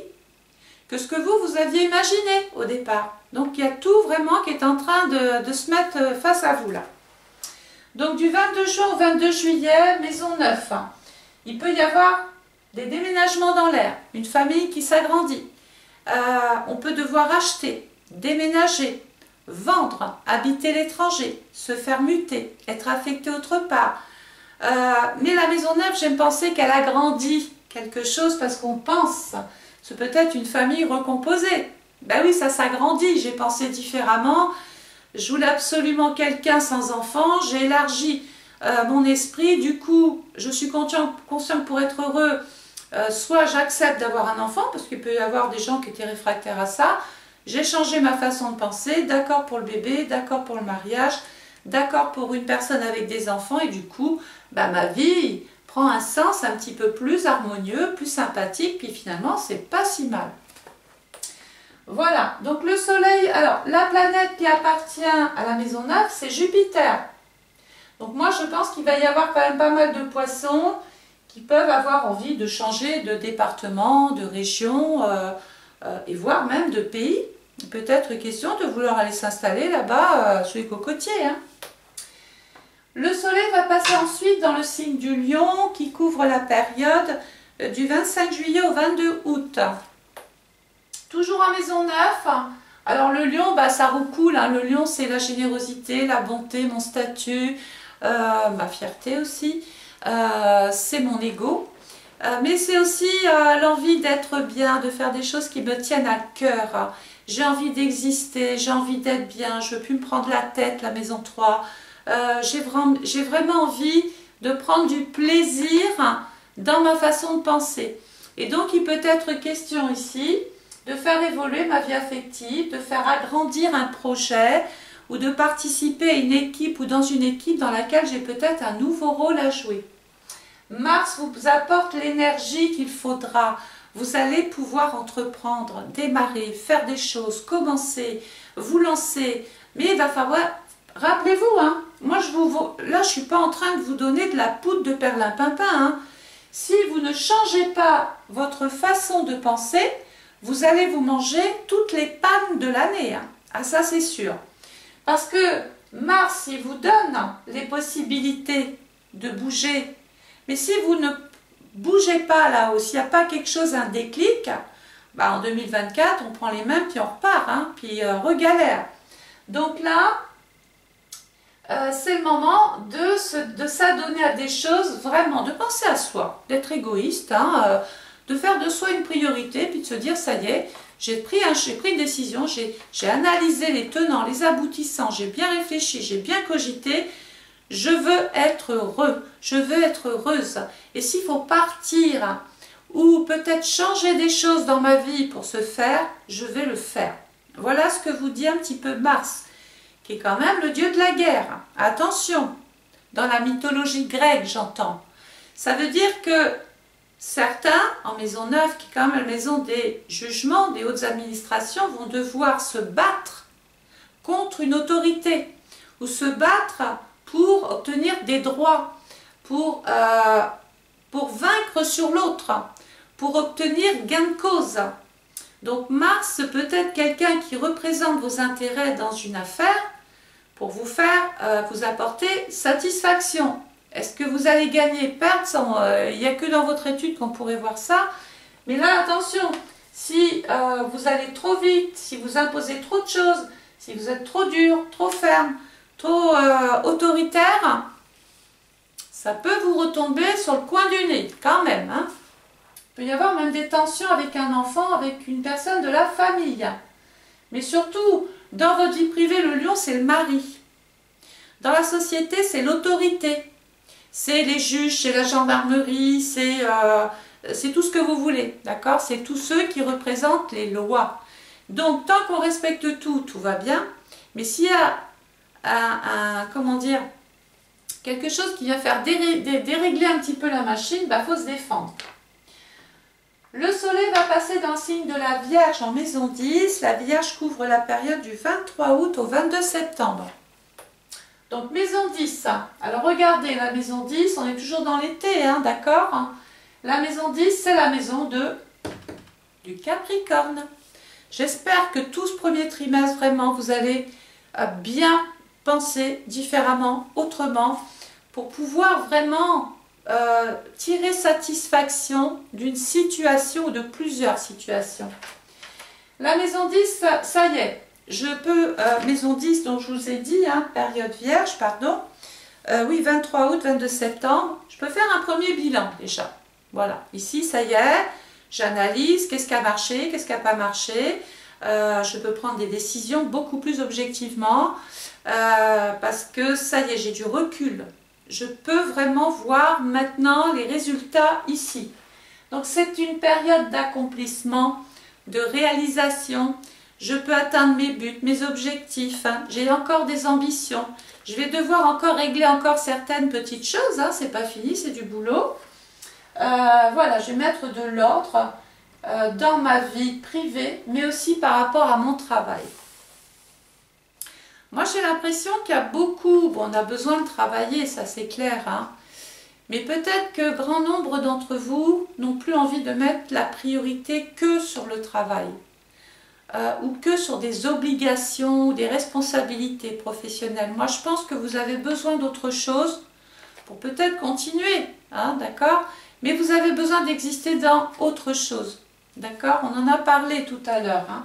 que ce que vous aviez imaginé au départ. Donc il y a tout vraiment qui est en train de se mettre face à vous là. Donc du 22 juin au 22 juillet, maison 9, il peut y avoir des déménagements dans l'air, une famille qui s'agrandit. On peut devoir acheter, déménager, vendre, habiter l'étranger, se faire muter, être affecté autre part. Mais la maison neuve, j'aime penser qu'elle agrandit quelque chose parce qu'on pense. C'est peut-être une famille recomposée. Ben oui, ça s'agrandit, j'ai pensé différemment. Je voulais absolument quelqu'un sans enfant, j'ai élargi mon esprit. Du coup, je suis conscient que pour être heureux, soit j'accepte d'avoir un enfant, parce qu'il peut y avoir des gens qui étaient réfractaires à ça. J'ai changé ma façon de penser, d'accord pour le bébé, d'accord pour le mariage, d'accord pour une personne avec des enfants, et du coup, bah, ma vie prend un sens un petit peu plus harmonieux, plus sympathique, puis finalement, c'est pas si mal. Voilà, donc le soleil, alors la planète qui appartient à la maison neuve, c'est Jupiter. Donc moi, je pense qu'il va y avoir quand même pas mal de poissons qui peuvent avoir envie de changer de département, de région, et voire même de pays. Peut-être question de vouloir aller s'installer là-bas sous les cocotiers. Hein. Le soleil va passer ensuite dans le signe du Lion qui couvre la période du 25 juillet au 22 août. Toujours en maison neuve. Alors le Lion, bah, ça recoule. Hein. Le Lion, c'est la générosité, la bonté, mon statut, ma fierté aussi. C'est mon ego. Mais c'est aussi l'envie d'être bien, de faire des choses qui me tiennent à cœur. J'ai envie d'exister, j'ai envie d'être bien, je ne veux plus me prendre la tête, la maison 3. J'ai vraiment envie de prendre du plaisir dans ma façon de penser. Et donc, il peut être question ici de faire évoluer ma vie affective, de faire agrandir un projet ou de participer à une équipe ou dans une équipe dans laquelle j'ai peut-être un nouveau rôle à jouer. Mars vous apporte l'énergie qu'il faudra. Vous allez pouvoir entreprendre, démarrer, faire des choses, commencer, vous lancer. Mais il va falloir... Rappelez-vous, hein, moi là je ne suis pas en train de vous donner de la poudre de perlimpinpin. Hein. Si vous ne changez pas votre façon de penser, vous allez vous manger toutes les pannes de l'année. Hein. Ah ça c'est sûr. Parce que Mars, il vous donne les possibilités de bouger. Mais si vous ne bougez pas là-haut, s'il n'y a pas quelque chose, un déclic, bah en 2024, on prend les mêmes puis on repart, hein, puis regalère. Donc là, c'est le moment de s'adonner à des choses, vraiment, de penser à soi, d'être égoïste, hein, de faire de soi une priorité, puis de se dire, ça y est, j'ai pris une décision, j'ai analysé les tenants, les aboutissants, j'ai bien réfléchi, j'ai bien cogité, je veux être heureux, je veux être heureuse. Et s'il faut partir ou peut-être changer des choses dans ma vie pour se faire, je vais le faire. Voilà ce que vous dit un petit peu Mars, qui est quand même le dieu de la guerre. Attention, dans la mythologie grecque, j'entends. Ça veut dire que certains, en maison neuve, qui est quand même la maison des jugements, des hautes administrations, vont devoir se battre contre une autorité ou se battre pour obtenir des droits, pour vaincre sur l'autre, pour obtenir gain de cause. Donc Mars peut être quelqu'un qui représente vos intérêts dans une affaire pour vous faire, vous apporter satisfaction. Est-ce que vous allez gagner, perdre il n'y a que dans votre étude qu'on pourrait voir ça. Mais là, attention, si vous allez trop vite, si vous imposez trop de choses, si vous êtes trop dur, trop ferme, trop autoritaire, ça peut vous retomber sur le coin du nez, quand même. Hein. Il peut y avoir même des tensions avec un enfant, avec une personne de la famille. Mais surtout, dans votre vie privée, le lion, c'est le mari. Dans la société, c'est l'autorité. C'est les juges, c'est la gendarmerie, c'est tout ce que vous voulez. D'accord? C'est tous ceux qui représentent les lois. Donc, tant qu'on respecte tout, tout va bien. Mais s'il y a comment dire, quelque chose qui vient faire dérégler un petit peu la machine, il faut se défendre. Le soleil va passer dans le signe de la Vierge en maison 10. La Vierge couvre la période du 23 août au 22 septembre. Donc maison 10. Alors regardez, la maison 10, on est toujours dans l'été, hein, d'accord? La maison 10, c'est la maison du Capricorne. J'espère que tout ce premier trimestre, vraiment, vous allez bien penser différemment, autrement, pour pouvoir vraiment tirer satisfaction d'une situation ou de plusieurs situations. La maison 10, ça y est, je peux, maison 10, donc je vous ai dit, hein, période vierge, pardon, oui, 23 août, 22 septembre, je peux faire un premier bilan déjà. Voilà, ici, ça y est, j'analyse qu'est-ce qui a marché, qu'est-ce qui n'a pas marché. Je peux prendre des décisions beaucoup plus objectivement parce que ça y est, j'ai du recul. Je peux vraiment voir maintenant les résultats ici. Donc, c'est une période d'accomplissement, de réalisation. Je peux atteindre mes buts, mes objectifs. Hein. J'ai encore des ambitions. Je vais devoir encore régler encore certaines petites choses. Hein. C'est pas fini, c'est du boulot. Voilà, je vais mettre de l'ordre dans ma vie privée, mais aussi par rapport à mon travail. Moi, j'ai l'impression qu'il y a beaucoup, bon, on a besoin de travailler, ça c'est clair, hein, mais peut-être que grand nombre d'entre vous n'ont plus envie de mettre la priorité que sur le travail, ou que sur des obligations ou des responsabilités professionnelles. Moi, je pense que vous avez besoin d'autre chose pour peut-être continuer, hein, d'accord ? Mais vous avez besoin d'exister dans autre chose. D'accord? On en a parlé tout à l'heure. Hein.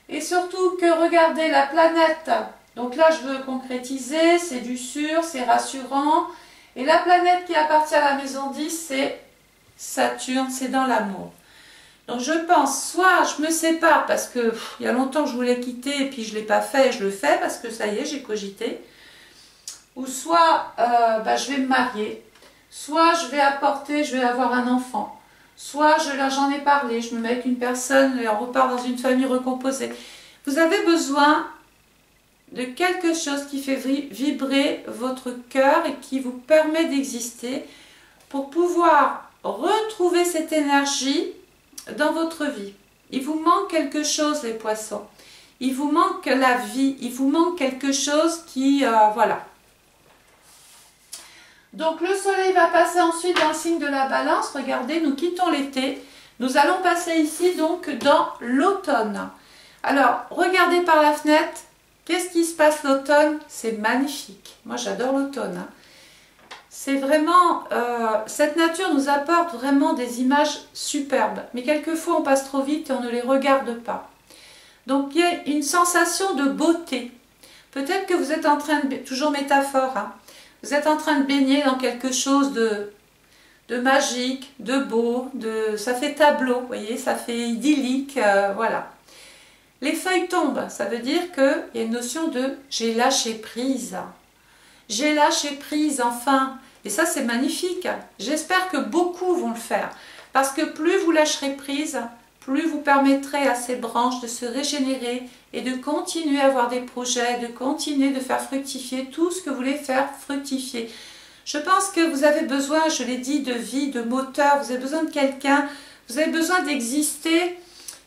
Et surtout que regardez la planète. Donc là, je veux concrétiser. C'est du sûr, c'est rassurant. Et la planète qui appartient à la maison 10, c'est Saturne, c'est dans l'amour. Donc je pense, soit je me sépare parce que il y a longtemps que je voulais quitter et puis je ne l'ai pas fait et je le fais parce que ça y est, j'ai cogité. Ou soit je vais me marier. Soit je vais apporter, je vais avoir un enfant. Soit j'en ai parlé, je me mets avec une personne et on repart dans une famille recomposée. Vous avez besoin de quelque chose qui fait vibrer votre cœur et qui vous permet d'exister pour pouvoir retrouver cette énergie dans votre vie. Il vous manque quelque chose, les poissons. Il vous manque la vie, il vous manque quelque chose qui, voilà. Donc le soleil va passer ensuite dans le signe de la balance. Regardez, nous quittons l'été. Nous allons passer ici donc dans l'automne. Alors, regardez par la fenêtre. Qu'est-ce qui se passe l'automne? C'est magnifique. Moi, j'adore l'automne. Hein. C'est vraiment... cette nature nous apporte vraiment des images superbes. Mais quelquefois, on passe trop vite et on ne les regarde pas. Donc, il y a une sensation de beauté. Peut-être que vous êtes en train de... Toujours métaphore, hein. Vous êtes en train de baigner dans quelque chose de magique, de beau, ça fait tableau, vous voyez, ça fait idyllique, voilà. Les feuilles tombent, ça veut dire qu'il y a une notion de « j'ai lâché prise ». J'ai lâché prise, enfin. Et ça, c'est magnifique. J'espère que beaucoup vont le faire. Parce que plus vous lâcherez prise, plus vous permettrez à ces branches de se régénérer et de continuer à avoir des projets, de continuer de faire fructifier tout ce que vous voulez faire fructifier. Je pense que vous avez besoin, je l'ai dit, de vie, de moteur, vous avez besoin de quelqu'un, vous avez besoin d'exister.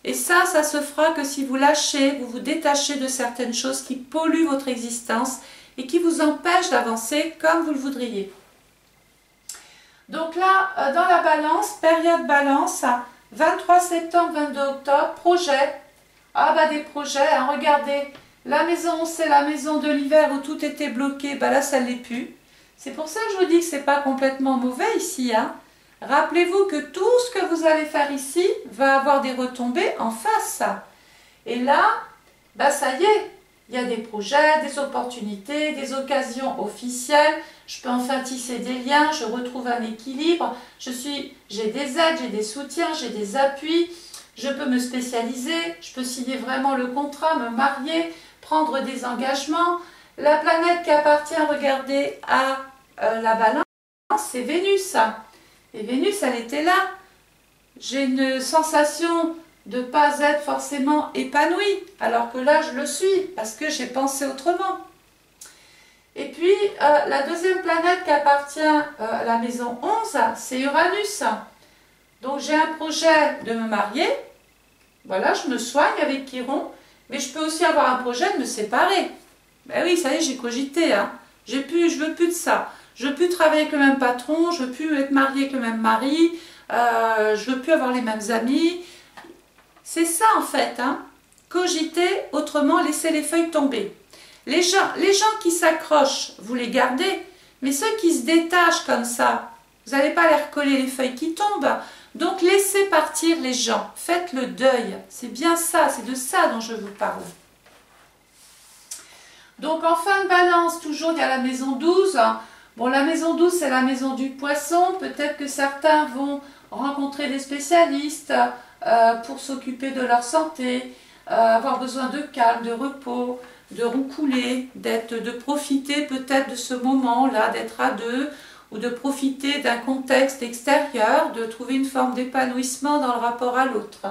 Et ça se fera que si vous lâchez, vous vous détachez de certaines choses qui polluent votre existence et qui vous empêchent d'avancer comme vous le voudriez. Donc là, dans la balance, période balance, 23 septembre, 22 octobre, projet. Ah bah des projets, hein, regardez, la maison, c'est la maison de l'hiver où tout était bloqué, bah là ça ne l'est plus. C'est pour ça que je vous dis que ce n'est pas complètement mauvais ici. Hein. Rappelez-vous que tout ce que vous allez faire ici va avoir des retombées en face. Et là, bah ça y est, il y a des projets, des opportunités, des occasions officielles. Je peux enfin tisser des liens, je retrouve un équilibre. J'ai des aides, j'ai des soutiens, j'ai des appuis. Je peux me spécialiser, je peux signer vraiment le contrat, me marier, prendre des engagements. La planète qui appartient, regardez, à la balance, c'est Vénus. Et Vénus, elle était là. J'ai une sensation de ne pas être forcément épanouie, alors que là, je le suis, parce que j'ai pensé autrement. Et puis, la deuxième planète qui appartient à la maison 11, c'est Uranus. Donc, j'ai un projet de me marier. Voilà, je me soigne avec Chiron. Mais je peux aussi avoir un projet de me séparer. Ben oui, ça y est, j'ai cogité. Hein. Je veux plus de ça. Je veux plus travailler avec le même patron. Je veux plus être mariée avec le même mari. Je veux plus avoir les mêmes amis. C'est ça, en fait. Hein. Cogiter, autrement, laisser les feuilles tomber. Les gens qui s'accrochent, vous les gardez. Mais ceux qui se détachent comme ça, Vous n'allez pas aller recoller les feuilles qui tombent. Donc laissez partir les gens, faites le deuil. C'est bien ça, c'est de ça dont je vous parle. Donc en fin de balance, toujours il y a la maison 12. Bon, la maison 12, c'est la maison du poisson. Peut-être que certains vont rencontrer des spécialistes pour s'occuper de leur santé, avoir besoin de calme, de repos, de roucouler, de profiter peut-être de ce moment-là, d'être à deux, ou de profiter d'un contexte extérieur, de trouver une forme d'épanouissement dans le rapport à l'autre.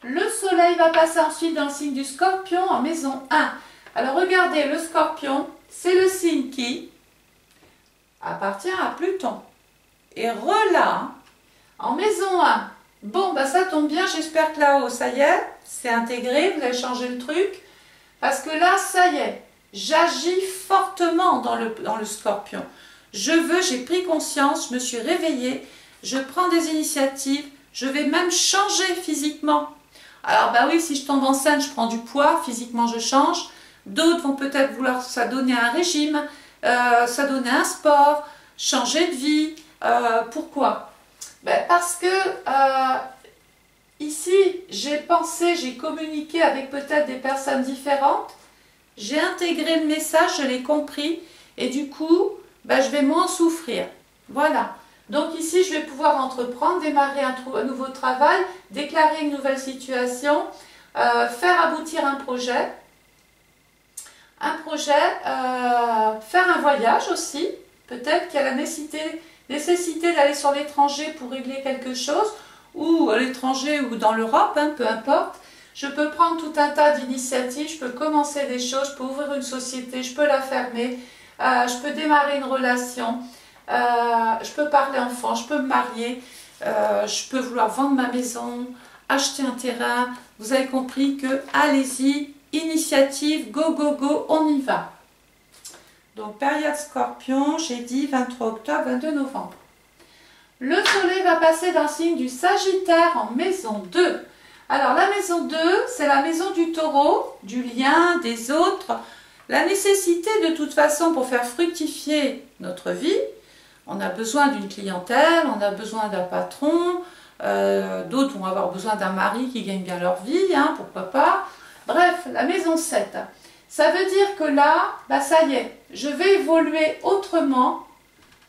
Le soleil va passer ensuite dans le signe du scorpion en maison 1. Alors regardez, le scorpion, c'est le signe qui appartient à Pluton. Et relâche en maison 1. Bon, bah ça tombe bien, j'espère que là-haut, ça y est, c'est intégré, vous avez changé le truc. Parce que là, ça y est, j'agis fortement dans le scorpion. J'ai pris conscience, je me suis réveillée, je prends des initiatives, je vais même changer physiquement. Alors bah oui, si je tombe enceinte, je prends du poids, physiquement je change. D'autres vont peut-être vouloir s'adonner à un régime, s'adonner à un sport, changer de vie. Pourquoi? Ben parce que ici, j'ai pensé, j'ai communiqué avec peut-être des personnes différentes. J'ai intégré le message, je l'ai compris et du coup, ben, je vais moins souffrir. Voilà. Donc ici, je vais pouvoir entreprendre, démarrer un nouveau travail, déclarer une nouvelle situation, faire aboutir un projet, faire un voyage aussi. Peut-être qu'il y a la nécessité d'aller sur l'étranger pour régler quelque chose, ou à l'étranger ou dans l'Europe, hein, peu importe. Je peux prendre tout un tas d'initiatives, je peux commencer des choses, je peux ouvrir une société, je peux la fermer, je peux démarrer une relation, je peux parler enfant, je peux me marier, je peux vouloir vendre ma maison, acheter un terrain. Vous avez compris que allez-y, initiative, go, go, go, on y va. Donc période scorpion, j'ai dit 23 octobre, 22 novembre. Le soleil va passer dans le signe du Sagittaire en maison 2. Alors la maison 2, c'est la maison du taureau, du lien, des autres. La nécessité de toute façon pour faire fructifier notre vie, on a besoin d'une clientèle, on a besoin d'un patron, d'autres vont avoir besoin d'un mari qui gagne bien leur vie, hein, pourquoi pas. Bref, la maison 7, ça veut dire que là, bah ça y est, je vais évoluer autrement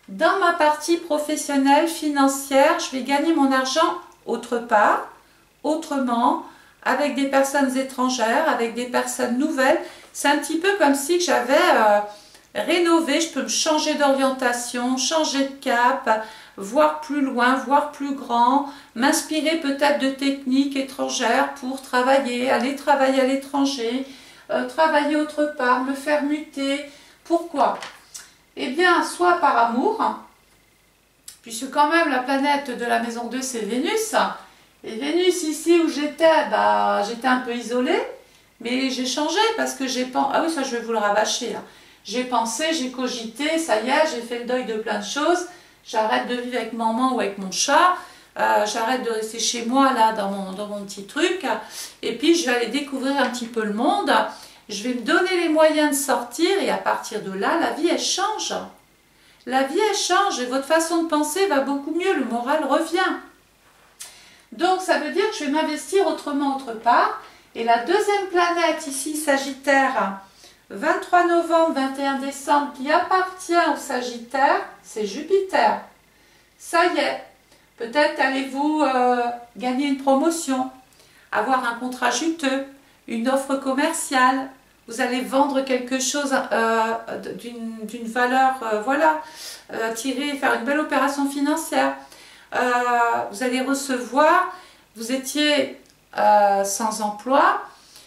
dans ma partie professionnelle, financière, je vais gagner mon argent autre part, autrement, avec des personnes étrangères, avec des personnes nouvelles. C'est un petit peu comme si j'avais rénové, je peux me changer d'orientation, changer de cap, voir plus loin, voir plus grand, m'inspirer peut-être de techniques étrangères pour travailler, aller travailler à l'étranger, travailler autre part, me faire muter. Pourquoi? Eh bien, soit par amour, puisque quand même la planète de la maison 2 c'est Vénus, et Vénus ici où j'étais, bah, j'étais un peu isolée, mais j'ai changé parce que j'ai pensé, ah oui ça je vais vous le rabâcher, hein. J'ai pensé, j'ai cogité, ça y est, j'ai fait le deuil de plein de choses, j'arrête de vivre avec maman ou avec mon chat, j'arrête de rester chez moi là dans mon petit truc, et puis je vais aller découvrir un petit peu le monde, je vais me donner les moyens de sortir et à partir de là, la vie elle change. La vie elle change et votre façon de penser va beaucoup mieux, le moral revient. Donc ça veut dire que je vais m'investir autrement autre part. Et la deuxième planète ici, Sagittaire, 23 novembre, 21 décembre, qui appartient au Sagittaire, c'est Jupiter. Ça y est, peut-être allez-vous gagner une promotion, avoir un contrat juteux, une offre commerciale, vous allez vendre quelque chose d'une valeur, voilà, faire une belle opération financière. Vous allez recevoir, vous étiez sans emploi,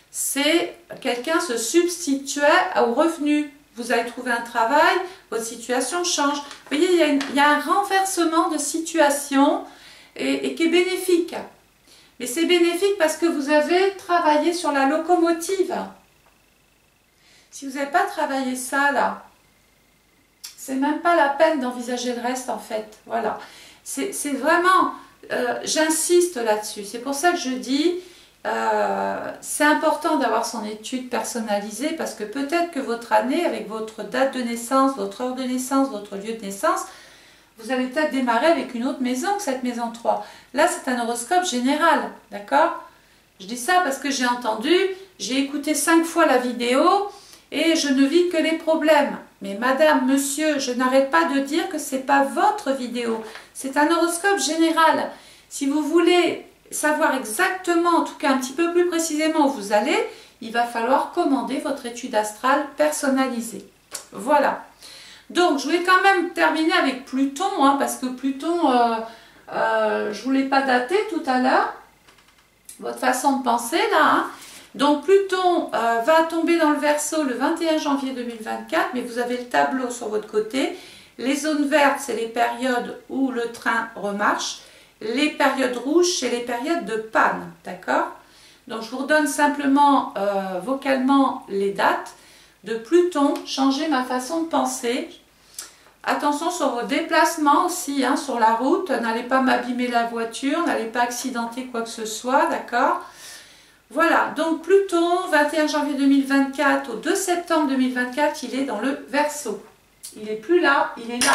c'est quelqu'un se substituait au revenu. Vous allez trouver un travail, votre situation change. Vous voyez, il y a un renversement de situation et qui est bénéfique. Mais c'est bénéfique parce que vous avez travaillé sur la locomotive. Si vous n'avez pas travaillé ça, là, c'est même pas la peine d'envisager le reste, en fait. Voilà. C'est vraiment, j'insiste là-dessus. C'est pour ça que je dis, c'est important d'avoir son étude personnalisée parce que peut-être que votre année, avec votre date de naissance, votre heure de naissance, votre lieu de naissance, vous allez peut-être démarrer avec une autre maison que cette maison 3. Là, c'est un horoscope général, d'accord? Je dis ça parce que j'ai entendu, j'ai écouté 5 fois la vidéo et je ne vis que les problèmes. Mais madame, monsieur, je n'arrête pas de dire que ce n'est pas votre vidéo. C'est un horoscope général. Si vous voulez savoir exactement, en tout cas un petit peu plus précisément où vous allez, il va falloir commander votre étude astrale personnalisée. Voilà. Donc, je vais quand même terminer avec Pluton, hein, parce que Pluton, je ne vous l'ai pas daté tout à l'heure. Votre façon de penser, là. Hein. Donc, Pluton va tomber dans le Verseau le 21 janvier 2024, mais vous avez le tableau sur votre côté. Les zones vertes, c'est les périodes où le train remarche. Les périodes rouges, c'est les périodes de panne, d'accord? Donc, je vous redonne simplement vocalement les dates. De Pluton, changer ma façon de penser. Attention sur vos déplacements aussi, hein, sur la route. N'allez pas m'abîmer la voiture, n'allez pas accidenter quoi que ce soit, d'accord? Voilà, donc Pluton, 21 janvier 2024 au 2 septembre 2024, il est dans le Verseau. Il n'est plus là, il est là.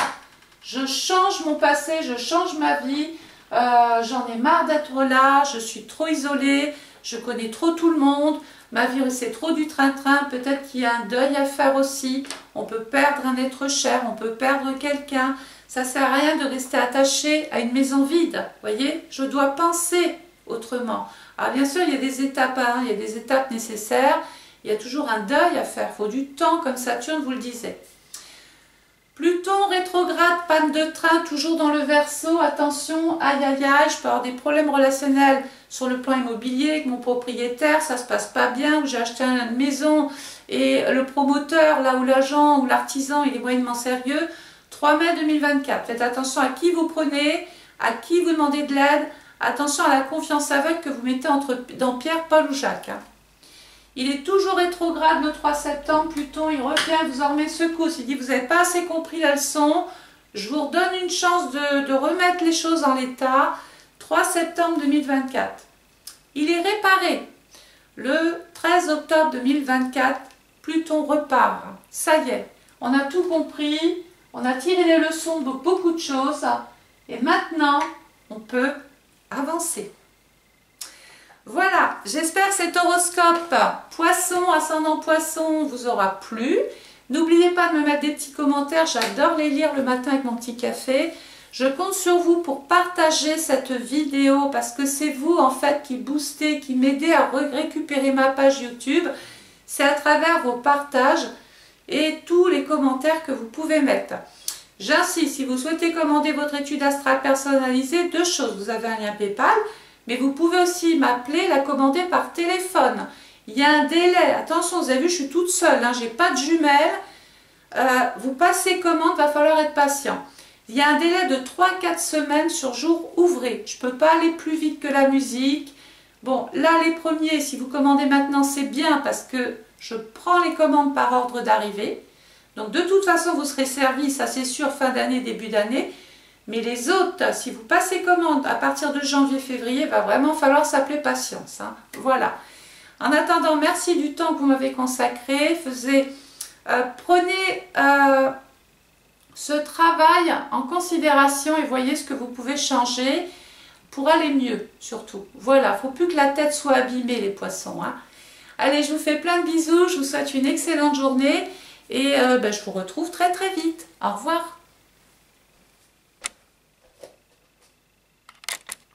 Je change mon passé, je change ma vie. J'en ai marre d'être là, je suis trop isolée, je connais trop tout le monde. Ma vie, c'est trop du train-train, peut-être qu'il y a un deuil à faire aussi. On peut perdre un être cher, on peut perdre quelqu'un. Ça ne sert à rien de rester attaché à une maison vide. Vous voyez, je dois penser autrement. Alors bien sûr, il y a des étapes, hein, il y a des étapes nécessaires. Il y a toujours un deuil à faire. Il faut du temps, comme Saturne vous le disait. Pluton rétrograde, panne de train, toujours dans le Verseau. Attention, aïe aïe aïe, je peux avoir des problèmes relationnels sur le plan immobilier avec mon propriétaire, ça se passe pas bien, ou j'ai acheté une maison et le promoteur, là où l'agent ou l'artisan, il est moyennement sérieux. 3 mai 2024, faites attention à qui vous prenez, à qui vous demandez de l'aide, attention à la confiance aveugle que vous mettez dans Pierre, Paul ou Jacques. Hein. Il est toujours rétrograde le 3 septembre, Pluton, il revient, vous en remet secousse, il dit vous n'avez pas assez compris la leçon, je vous redonne une chance de remettre les choses en l'état. 3 septembre 2024. Il est réparé. Le 13 octobre 2024, Pluton repart. Ça y est, on a tout compris, on a tiré les leçons de beaucoup de choses et maintenant, on peut avancer. Voilà, j'espère que cet horoscope Poisson, ascendant Poisson vous aura plu. N'oubliez pas de me mettre des petits commentaires, j'adore les lire le matin avec mon petit café. Je compte sur vous pour partager cette vidéo parce que c'est vous en fait qui boostez, qui m'aidez à récupérer ma page YouTube. C'est à travers vos partages et tous les commentaires que vous pouvez mettre. J'insiste, si vous souhaitez commander votre étude astrale personnalisée, 2 choses. Vous avez un lien PayPal, mais vous pouvez aussi m'appeler, la commander par téléphone. Il y a un délai. Attention, vous avez vu, je suis toute seule, hein, je n'ai pas de jumelles. Vous passez commande, il va falloir être patient. Il y a un délai de 3-4 semaines sur jour ouvré. Je ne peux pas aller plus vite que la musique. Bon, là, les premiers, si vous commandez maintenant, c'est bien parce que je prends les commandes par ordre d'arrivée. Donc, de toute façon, vous serez servi, ça c'est sûr, fin d'année, début d'année. Mais les autres, si vous passez commande à partir de janvier-février, il va vraiment falloir s'appeler patience. Hein. Voilà. En attendant, merci du temps que vous m'avez consacré. Prenez ce travail en considération et voyez ce que vous pouvez changer pour aller mieux, surtout. Voilà, il ne faut plus que la tête soit abîmée, les poissons. Hein. Allez, je vous fais plein de bisous, je vous souhaite une excellente journée et je vous retrouve très très vite. Au revoir.